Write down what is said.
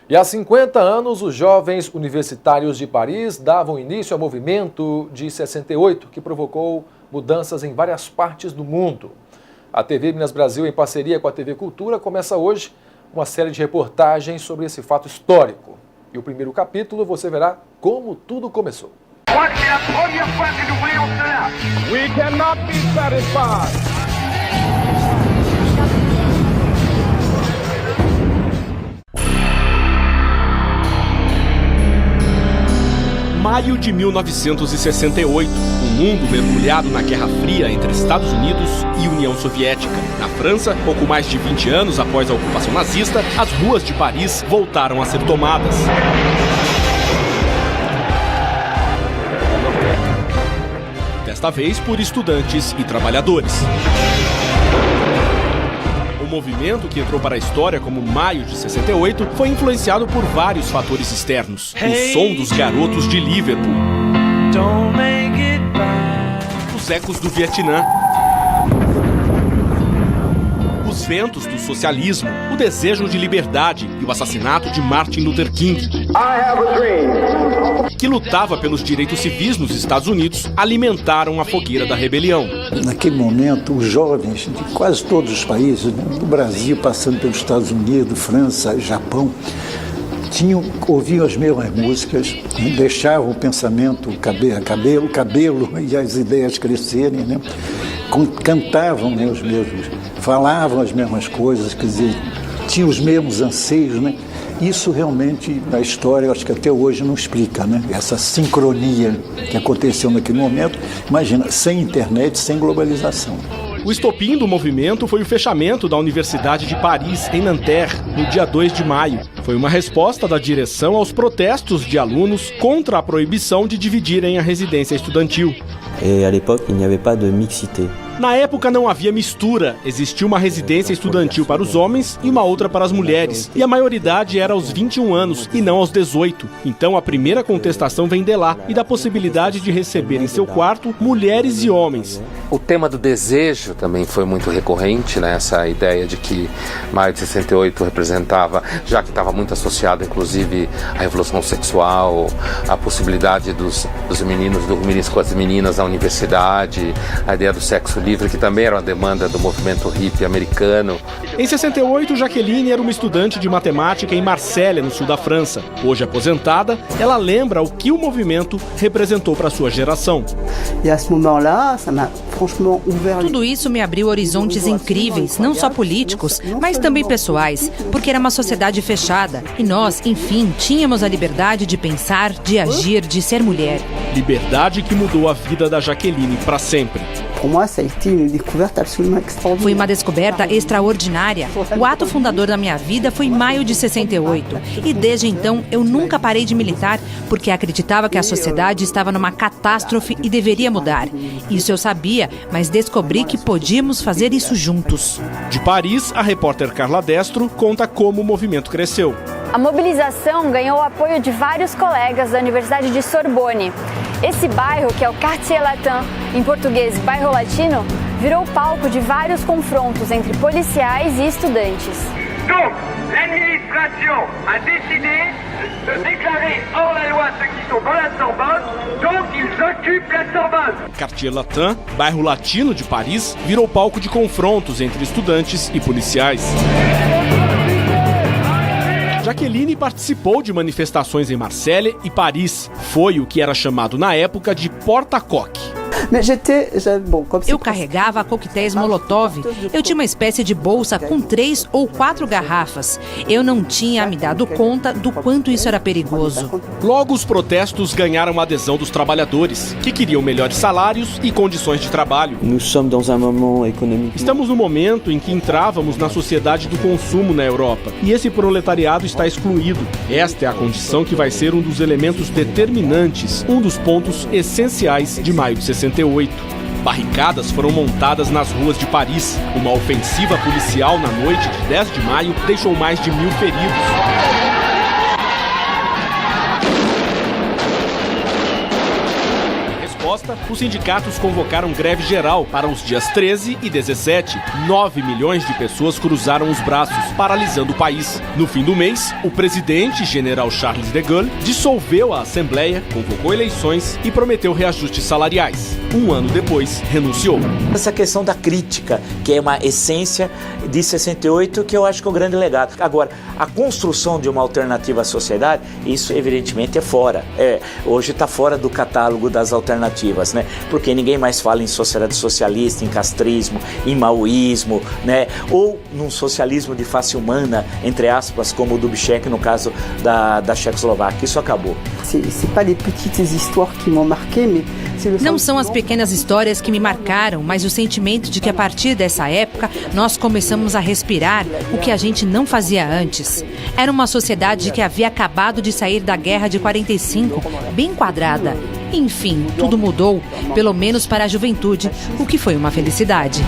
E há 50 anos, os jovens universitários de Paris davam início ao movimento de 68, que provocou mudanças em várias partes do mundo. A TV Minas Brasil, em parceria com a TV Cultura, começa hoje uma série de reportagens sobre esse fato histórico. E o primeiro capítulo você verá como tudo começou. We cannot be satisfied. Maio de 1968, o mundo mergulhado na Guerra Fria entre Estados Unidos e União Soviética. Na França, pouco mais de 20 anos após a ocupação nazista, as ruas de Paris voltaram a ser tomadas. Desta vez por estudantes e trabalhadores. O movimento, que entrou para a história como Maio de 68, foi influenciado por vários fatores externos. O som dos garotos de Liverpool, os ecos do Vietnã, os ventos do socialismo, o desejo de liberdade e o assassinato de Martin Luther King, que lutava pelos direitos civis nos Estados Unidos, alimentaram a fogueira da rebelião. Naquele momento, os jovens de quase todos os países, do Brasil, passando pelos Estados Unidos, França, Japão, ouviam as mesmas músicas, deixavam o pensamento, o cabelo e as ideias crescerem, né? Cantavam, né, os mesmos, falavam as mesmas coisas, quer dizer, tinham os mesmos anseios, né? Isso realmente, na história, eu acho que até hoje não explica, né? Essa sincronia que aconteceu naquele momento. Imagina, sem internet, sem globalização. O estopim do movimento foi o fechamento da Universidade de Paris, em Nanterre, no dia 2 de maio. Foi uma resposta da direção aos protestos de alunos contra a proibição de dividirem a residência estudantil. Et à l'époque, il n'y avait pas de mixité. Na época não havia mistura, existia uma residência estudantil para os homens e uma outra para as mulheres, e a maioridade era aos 21 anos e não aos 18. Então a primeira contestação vem de lá e da possibilidade de receber em seu quarto mulheres e homens. O tema do desejo também foi muito recorrente, né? Essa ideia de que maio de 68 representava, já que estava muito associado inclusive à revolução sexual, a possibilidade dos meninos dormirem com as meninas na universidade, a ideia do sexo livre, que também era uma demanda do movimento hippie americano. Em 68, Jaqueline era uma estudante de matemática em Marselha, no sul da França. Hoje aposentada, ela lembra o que o movimento representou para sua geração. Tudo isso me abriu horizontes incríveis, não só políticos, mas também pessoais, porque era uma sociedade fechada e nós, enfim, tínhamos a liberdade de pensar, de agir, de ser mulher. Liberdade que mudou a vida da Jaqueline para sempre. Foi uma descoberta extraordinária. O ato fundador da minha vida foi em maio de 68. E desde então eu nunca parei de militar porque acreditava que a sociedade estava numa catástrofe e deveria mudar. Isso eu sabia, mas descobri que podíamos fazer isso juntos. De Paris, a repórter Carla Destro conta como o movimento cresceu. A mobilização ganhou o apoio de vários colegas da Universidade de Sorbonne. Esse bairro, que é o Quartier Latin, em português Bairro Latino, virou palco de vários confrontos entre policiais e estudantes. Donc, l'administration a décidé de déclarer hors la loi ceux qui sont dans la Sorbonne, donc ils occupent la Sorbonne. Quartier Latin, bairro latino de Paris, virou palco de confrontos entre estudantes e policiais. Jaqueline participou de manifestações em Marselha e Paris. Foi o que era chamado na época de porta-coque. Eu carregava coquetéis Molotov. Eu tinha uma espécie de bolsa com 3 ou 4 garrafas. Eu não tinha me dado conta do quanto isso era perigoso. Logo, os protestos ganharam a adesão dos trabalhadores, que queriam melhores salários e condições de trabalho. Estamos no momento em que entrávamos na sociedade do consumo na Europa, e esse proletariado está excluído. Esta é a condição que vai ser um dos elementos determinantes, um dos pontos essenciais de maio de 68. Barricadas foram montadas nas ruas de Paris. Uma ofensiva policial na noite de 10 de maio deixou mais de 1000 feridos. Em resposta, os sindicatos convocaram greve geral para os dias 13 e 17. 9 milhões de pessoas cruzaram os braços, paralisando o país. No fim do mês, o presidente, general Charles de Gaulle, dissolveu a Assembleia, convocou eleições e prometeu reajustes salariais. Um ano depois, renunciou. Essa questão da crítica, que é uma essência de 68, que eu acho que é um grande legado. Agora, a construção de uma alternativa à sociedade, isso evidentemente é fora. Hoje está fora do catálogo das alternativas, né? Porque ninguém mais fala em sociedade socialista, em castrismo, em maoísmo, né? Ou num socialismo de face humana, entre aspas, como o Dubček no caso da Tchecoslováquia. Isso acabou. Não são as pequenas histórias que me marcaram, mas o sentimento de que a partir dessa época nós começamos a respirar o que a gente não fazia antes. Era uma sociedade que havia acabado de sair da guerra de 45, bem quadrada. Enfim, tudo mudou, pelo menos para a juventude, o que foi uma felicidade.